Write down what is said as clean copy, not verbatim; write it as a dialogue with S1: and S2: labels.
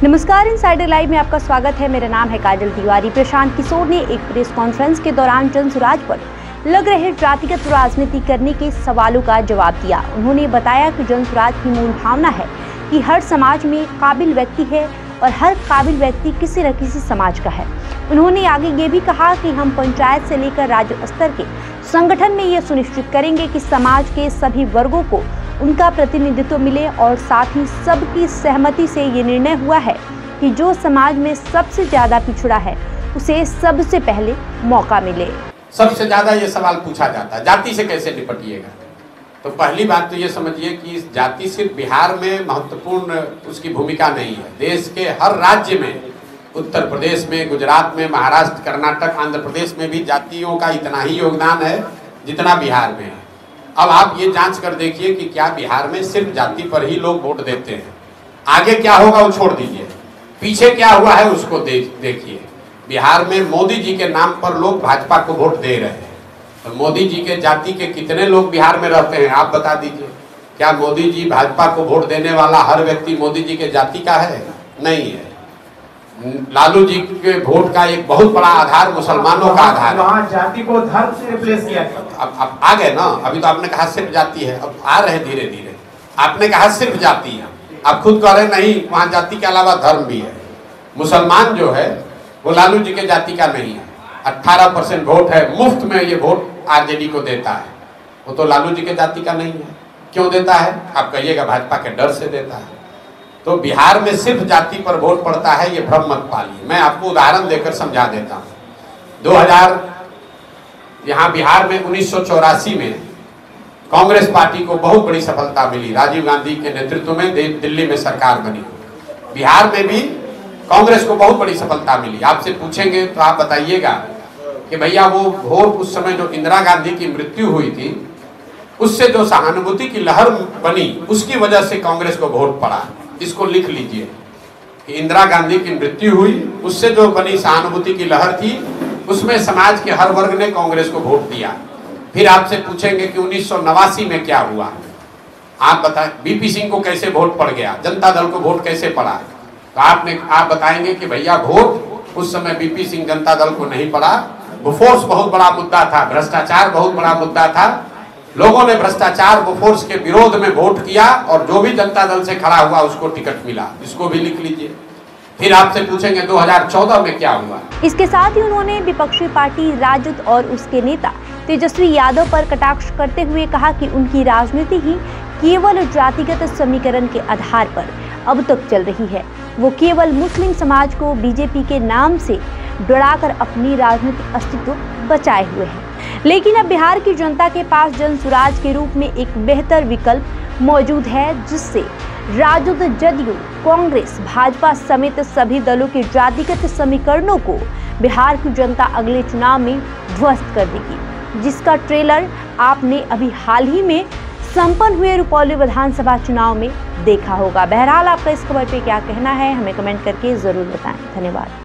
S1: नमस्कार, insider live में आपका स्वागत है। मेरा नाम है काजल तिवारी। प्रशांत किशोर ने एक प्रेस कॉन्फ्रेंस के दौरान जनसुराज पर लग रहे जातिगत राजनीति करने के सवालों का जवाब दिया। उन्होंने बताया कि जनसुराज की मूल भावना है कि हर समाज में काबिल व्यक्ति है और हर काबिल व्यक्ति किसी न किसी समाज का है। उन्होंने आगे ये भी कहा कि हम पंचायत से लेकर राज्य स्तर के संगठन में ये सुनिश्चित करेंगे कि समाज के सभी वर्गों को उनका प्रतिनिधित्व मिले और साथ ही सबकी सहमति से ये निर्णय हुआ है कि जो समाज में सबसे ज्यादा पिछड़ा है उसे सबसे पहले मौका मिले।
S2: सबसे ज्यादा ये सवाल पूछा जाता है, जाति से कैसे निपटिएगा। तो पहली बात तो ये समझिए कि जाति सिर्फ बिहार में महत्वपूर्ण उसकी भूमिका नहीं है। देश के हर राज्य में, उत्तर प्रदेश में, गुजरात में, महाराष्ट्र, कर्नाटक, आंध्र प्रदेश में भी जातियों का इतना ही योगदान है जितना बिहार में है। अब आप ये जांच कर देखिए कि क्या बिहार में सिर्फ जाति पर ही लोग वोट देते हैं। आगे क्या होगा वो छोड़ दीजिए, पीछे क्या हुआ है उसको देखिए। बिहार में मोदी जी के नाम पर लोग भाजपा को वोट दे रहे हैं। तो मोदी जी के जाति के कितने लोग बिहार में रहते हैं आप बता दीजिए। क्या मोदी जी भाजपा को वोट देने वाला हर व्यक्ति मोदी जी के जाति का है? नहीं है। लालू जी के वोट का एक बहुत बड़ा आधार मुसलमानों का आधार है।
S3: जाति को धर्म से रिप्लेस किया।
S2: अब आ गए ना, अभी तो आपने कहा सिर्फ जाति है, अब आ रहे धीरे धीरे। आपने कहा सिर्फ जाति है, आप खुद कह रहे नहीं, वहाँ जाति के अलावा धर्म भी है। मुसलमान जो है वो लालू जी के जाति का नहीं है। 18% वोट है, मुफ्त में ये वोट आरजेडी को देता है। वो तो लालू जी के जाति का नहीं है। क्यों देता है? आप कहिएगा भाजपा के डर से देता है। तो बिहार में सिर्फ जाति पर वोट पड़ता है, ये भ्रम मत पालिए। मैं आपको उदाहरण देकर समझा देता हूँ। 2000 यहाँ बिहार में 1984 में कांग्रेस पार्टी को बहुत बड़ी सफलता मिली। राजीव गांधी के नेतृत्व में दिल्ली में सरकार बनी। बिहार में भी कांग्रेस को बहुत बड़ी सफलता मिली। आपसे पूछेंगे तो आप बताइएगा कि भैया वो वोट उस समय जो इंदिरा गांधी की मृत्यु हुई थी उससे जो सहानुभूति की लहर बनी उसकी वजह से कांग्रेस को वोट पड़ा। इसको लिख लीजिए कि इंदिरा गांधी की मृत्यु हुई, उससे जो बनी सहानुभूति की लहर थी, उसमें समाज के हर वर्ग ने कांग्रेस को वोट दिया। फिर आपसे पूछेंगे कि 1989 में क्या हुआ, आप बताएं। बीपी सिंह को कैसे वोट पड़ गया, जनता दल को वोट कैसे पड़ा? तो आप बताएंगे कि भैया वोट उस समय बीपी सिंह जनता दल को नहीं पड़ा। बोफोर्स बहुत बड़ा मुद्दा था, भ्रष्टाचार बहुत बड़ा मुद्दा था। लोगों ने भ्रष्टाचार बोफोर्स के विरोध में वोट किया और जो भी जनता दल से खड़ा हुआ उसको टिकट मिला। इसको भी लिख लीजिए। फिर आपसे पूछेंगे 2014 में क्या हुआ।
S1: इसके साथ ही उन्होंने विपक्षी पार्टी राजद और उसके नेता तेजस्वी यादव पर कटाक्ष करते हुए कहा कि उनकी राजनीति ही केवल जातिगत समीकरण के आधार पर अब तक चल रही है। वो केवल मुस्लिम समाज को बीजेपी के नाम से डराकर अपनी राजनीतिक अस्तित्व बचाए हुए हैं। लेकिन अब बिहार की जनता के पास जनसुराज के रूप में एक बेहतर विकल्प मौजूद है, जिससे राजद, जदयू, कांग्रेस, भाजपा समेत सभी दलों के जातिगत समीकरणों को बिहार की जनता अगले चुनाव में ध्वस्त कर देगी, जिसका ट्रेलर आपने अभी हाल ही में संपन्न हुए रुपौली विधानसभा चुनाव में देखा होगा। बहरहाल आपका इस खबर पे क्या कहना है, हमें कमेंट करके जरूर बताएं। धन्यवाद।